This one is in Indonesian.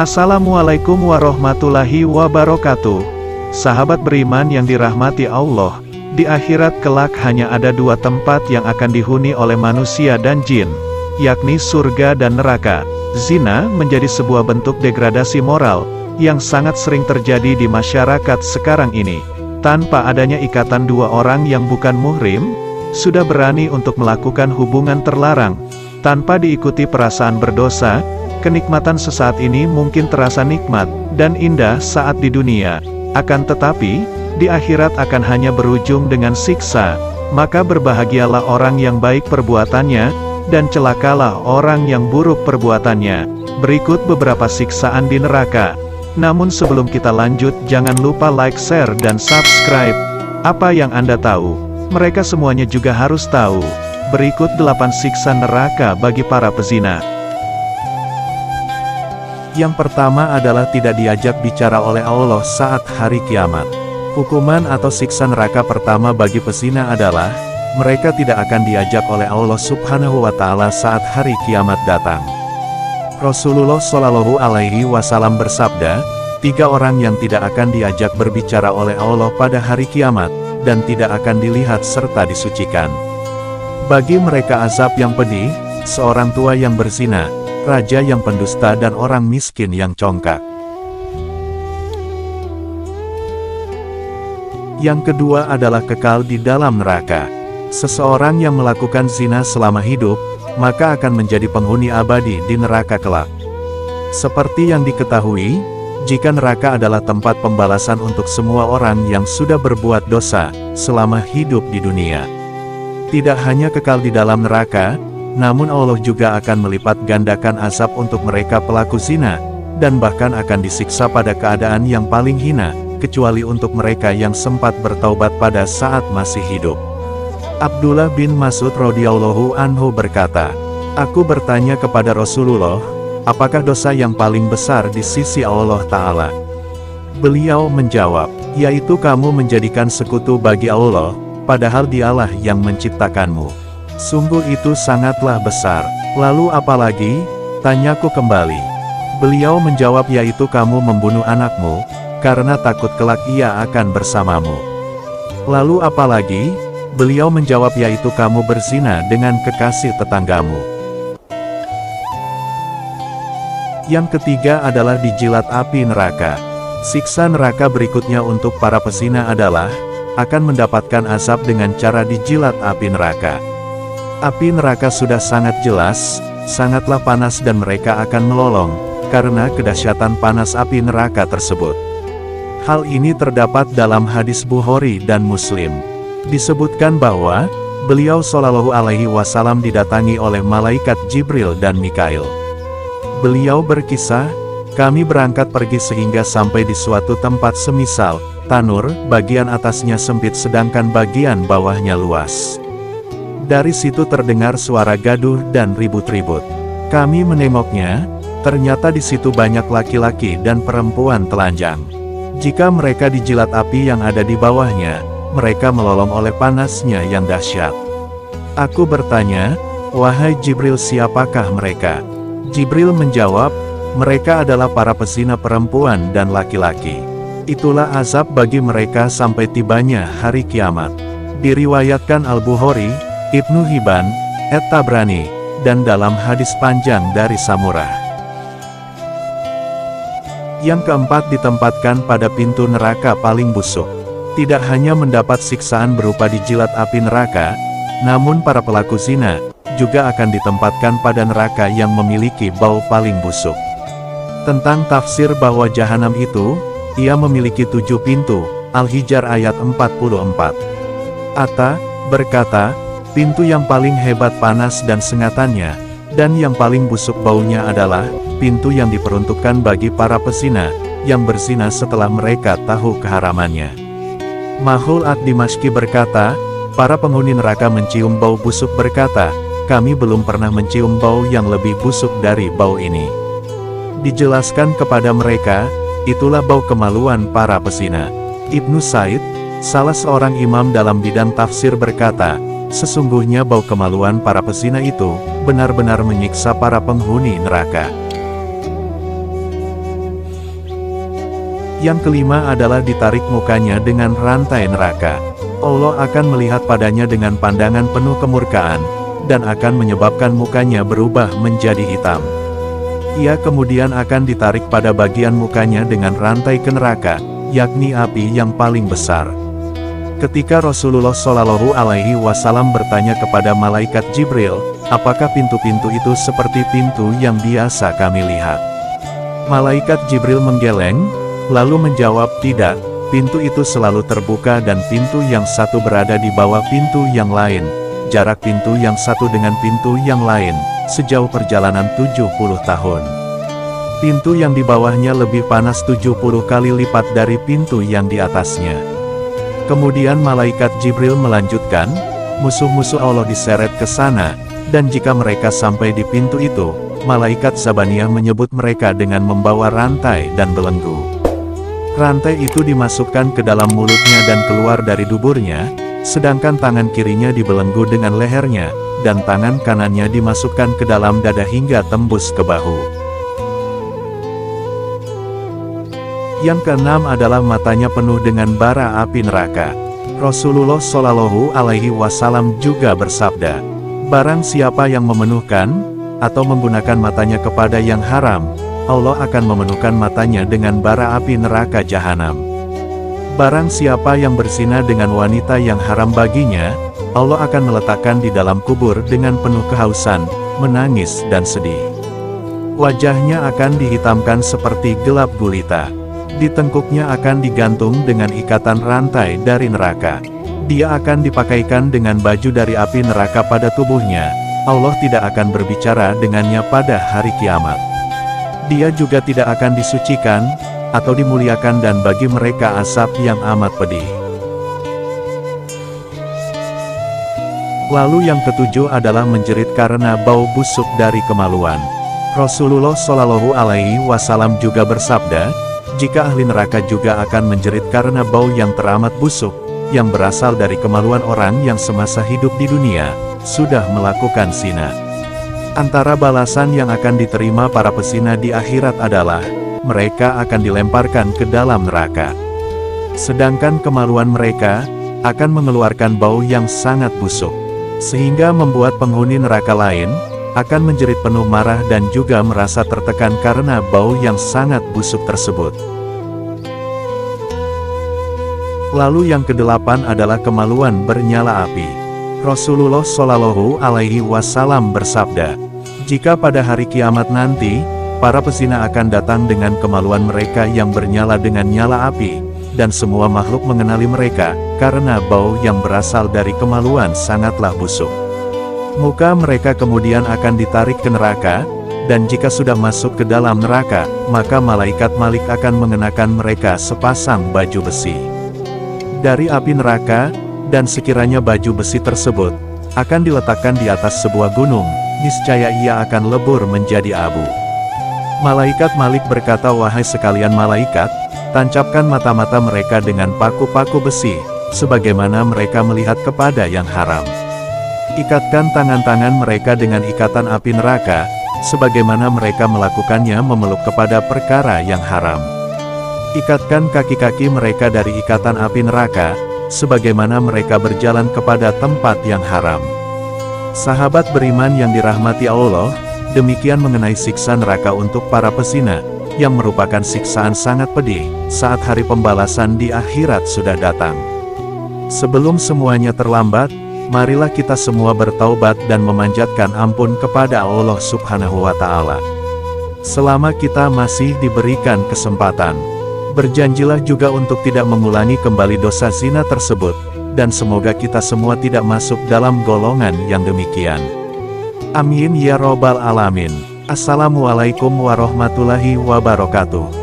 Assalamualaikum warahmatullahi wabarakatuh. Sahabat beriman yang dirahmati Allah, di akhirat kelak hanya ada dua tempat yang akan dihuni oleh manusia dan jin, yakni surga dan neraka. Zina menjadi sebuah bentuk degradasi moral, yang sangat sering terjadi di masyarakat sekarang ini. Tanpa adanya ikatan dua orang yang bukan muhrim, sudah berani untuk melakukan hubungan terlarang, tanpa diikuti perasaan berdosa. Kenikmatan sesaat ini mungkin terasa nikmat dan indah saat di dunia, akan tetapi di akhirat akan hanya berujung dengan siksa. Maka berbahagialah orang yang baik perbuatannya, dan celakalah orang yang buruk perbuatannya. Berikut beberapa siksaan di neraka. Namun sebelum kita lanjut, jangan lupa like, share, dan subscribe. Apa yang Anda tahu, mereka semuanya juga harus tahu. Berikut 8 siksa neraka bagi para pezina. Yang pertama adalah tidak diajak bicara oleh Allah saat hari kiamat. Hukuman atau siksa neraka pertama bagi pezina adalah, mereka tidak akan diajak oleh Allah Subhanahu wa Ta'ala saat hari kiamat datang. Rasulullah Shallallahu Alaihi Wasallam bersabda, 3 orang yang tidak akan diajak berbicara oleh Allah pada hari kiamat, dan tidak akan dilihat serta disucikan. Bagi mereka azab yang pedih, seorang tua yang berzina, raja yang pendusta, dan orang miskin yang congkak. Yang kedua adalah kekal di dalam neraka. Seseorang yang melakukan zina selama hidup, maka akan menjadi penghuni abadi di neraka kelak. Seperti yang diketahui, jika neraka adalah tempat pembalasan untuk semua orang yang sudah berbuat dosa selama hidup di dunia. Tidak hanya kekal di dalam neraka, namun Allah juga akan melipat gandakan azab untuk mereka pelaku zina, dan bahkan akan disiksa pada keadaan yang paling hina, kecuali untuk mereka yang sempat bertaubat pada saat masih hidup. Abdullah bin Mas'ud radhiyallahu anhu berkata, "Aku bertanya kepada Rasulullah, apakah dosa yang paling besar di sisi Allah Ta'ala?" Beliau menjawab, "Yaitu kamu menjadikan sekutu bagi Allah, padahal Dialah yang menciptakanmu. Sungguh itu sangatlah besar. Lalu apalagi?" tanyaku kembali. Beliau menjawab, "Yaitu kamu membunuh anakmu, karena takut kelak ia akan bersamamu." Lalu apalagi? Beliau menjawab, "Yaitu kamu berzina dengan kekasih tetanggamu." Yang ketiga adalah dijilat api neraka. Siksa neraka berikutnya untuk para pezina adalah, akan mendapatkan azab dengan cara dijilat api neraka. Api neraka sudah sangat jelas, sangatlah panas dan mereka akan melolong, karena kedahsyatan panas api neraka tersebut. Hal ini terdapat dalam hadis Bukhari dan Muslim. Disebutkan bahwa, beliau Shallallahu Alaihi Wasallam didatangi oleh malaikat Jibril dan Mikail. Beliau berkisah, "Kami berangkat pergi sehingga sampai di suatu tempat semisal tanur, bagian atasnya sempit sedangkan bagian bawahnya luas. Dari situ terdengar suara gaduh dan ribut-ribut. Kami menengoknya, ternyata di situ banyak laki-laki dan perempuan telanjang. Jika mereka dijilat api yang ada di bawahnya, mereka melolong oleh panasnya yang dahsyat. Aku bertanya, 'Wahai Jibril, siapakah mereka?' Jibril menjawab, 'Mereka adalah para pezina perempuan dan laki-laki. Itulah azab bagi mereka sampai tibanya hari kiamat.'" Diriwayatkan Al-Bukhari, Ibnu Hibban, At-Tabrani, dan dalam hadis panjang dari Samurah. Yang keempat ditempatkan pada pintu neraka paling busuk. Tidak hanya mendapat siksaan berupa dijilat api neraka, namun para pelaku zina juga akan ditempatkan pada neraka yang memiliki bau paling busuk. Tentang tafsir bahwa jahanam itu, ia memiliki 7 pintu, Al-Hijr ayat 44. Atta berkata, "Pintu yang paling hebat panas dan sengatannya, dan yang paling busuk baunya adalah pintu yang diperuntukkan bagi para pezina, yang berzina setelah mereka tahu keharamannya." Mahul ad-Dimashqi berkata, "Para penghuni neraka mencium bau busuk berkata, 'Kami belum pernah mencium bau yang lebih busuk dari bau ini.' Dijelaskan kepada mereka, itulah bau kemaluan para pezina." Ibnu Said, salah seorang imam dalam bidang tafsir berkata, "Sesungguhnya bau kemaluan para pezina itu, benar-benar menyiksa para penghuni neraka." Yang kelima adalah ditarik mukanya dengan rantai neraka. Allah akan melihat padanya dengan pandangan penuh kemurkaan, dan akan menyebabkan mukanya berubah menjadi hitam. Ia kemudian akan ditarik pada bagian mukanya dengan rantai ke neraka, yakni api yang paling besar. Ketika Rasulullah Shallallahu Alaihi Wasallam bertanya kepada malaikat Jibril, apakah pintu-pintu itu seperti pintu yang biasa kami lihat? Malaikat Jibril menggeleng, lalu menjawab, tidak, pintu itu selalu terbuka dan pintu yang satu berada di bawah pintu yang lain. Jarak pintu yang satu dengan pintu yang lain, sejauh perjalanan 70 tahun. Pintu yang di bawahnya lebih panas 70 kali lipat dari pintu yang di atasnya. Kemudian malaikat Jibril melanjutkan, musuh-musuh Allah diseret ke sana, dan jika mereka sampai di pintu itu, malaikat Zabaniyah menyebut mereka dengan membawa rantai dan belenggu. Rantai itu dimasukkan ke dalam mulutnya dan keluar dari duburnya, sedangkan tangan kirinya dibelenggu dengan lehernya, dan tangan kanannya dimasukkan ke dalam dada hingga tembus ke bahu. Yang keenam adalah matanya penuh dengan bara api neraka. Rasulullah Shallallahu Alaihi Wasallam juga bersabda, barang siapa yang memenuhkan, atau menggunakan matanya kepada yang haram, Allah akan memenuhkan matanya dengan bara api neraka jahanam. Barang siapa yang berzina dengan wanita yang haram baginya, Allah akan meletakkan di dalam kubur dengan penuh kehausan, menangis dan sedih. Wajahnya akan dihitamkan seperti gelap gulita. Di tengkuknya akan digantung dengan ikatan rantai dari neraka. Dia akan dipakaikan dengan baju dari api neraka pada tubuhnya. Allah tidak akan berbicara dengannya pada hari kiamat. Dia juga tidak akan disucikan, atau dimuliakan, dan bagi mereka asap yang amat pedih. Lalu yang ketujuh adalah menjerit karena bau busuk dari kemaluan. Rasulullah Shallallahu Alaihi Wasallam juga bersabda, jika ahli neraka juga akan menjerit karena bau yang teramat busuk, yang berasal dari kemaluan orang yang semasa hidup di dunia, sudah melakukan zina. Antara balasan yang akan diterima para pezina di akhirat adalah, mereka akan dilemparkan ke dalam neraka. Sedangkan kemaluan mereka, akan mengeluarkan bau yang sangat busuk, sehingga membuat penghuni neraka lain, akan menjerit penuh marah dan juga merasa tertekan karena bau yang sangat busuk tersebut. Lalu yang kedelapan adalah kemaluan bernyala api. Rasulullah Shallallahu Alaihi Wasallam bersabda, jika pada hari kiamat nanti, para pezina akan datang dengan kemaluan mereka yang bernyala dengan nyala api, dan semua makhluk mengenali mereka, karena bau yang berasal dari kemaluan sangatlah busuk. Muka mereka kemudian akan ditarik ke neraka, dan jika sudah masuk ke dalam neraka, maka malaikat Malik akan mengenakan mereka sepasang baju besi dari api neraka, dan sekiranya baju besi tersebut akan diletakkan di atas sebuah gunung, niscaya ia akan lebur menjadi abu. Malaikat Malik berkata, wahai sekalian malaikat, tancapkan mata-mata mereka dengan paku-paku besi, sebagaimana mereka melihat kepada yang haram. Ikatkan tangan-tangan mereka dengan ikatan api neraka, sebagaimana mereka melakukannya memeluk kepada perkara yang haram. Ikatkan kaki-kaki mereka dari ikatan api neraka, sebagaimana mereka berjalan kepada tempat yang haram. Sahabat beriman yang dirahmati Allah, demikian mengenai siksa neraka untuk para pezina, yang merupakan siksaan sangat pedih, saat hari pembalasan di akhirat sudah datang. Sebelum semuanya terlambat, marilah kita semua bertaubat dan memanjatkan ampun kepada Allah Subhanahu wa Ta'ala. Selama kita masih diberikan kesempatan, berjanjilah juga untuk tidak mengulangi kembali dosa zina tersebut, dan semoga kita semua tidak masuk dalam golongan yang demikian. Amin ya Robbal Alamin. Assalamualaikum warahmatullahi wabarakatuh.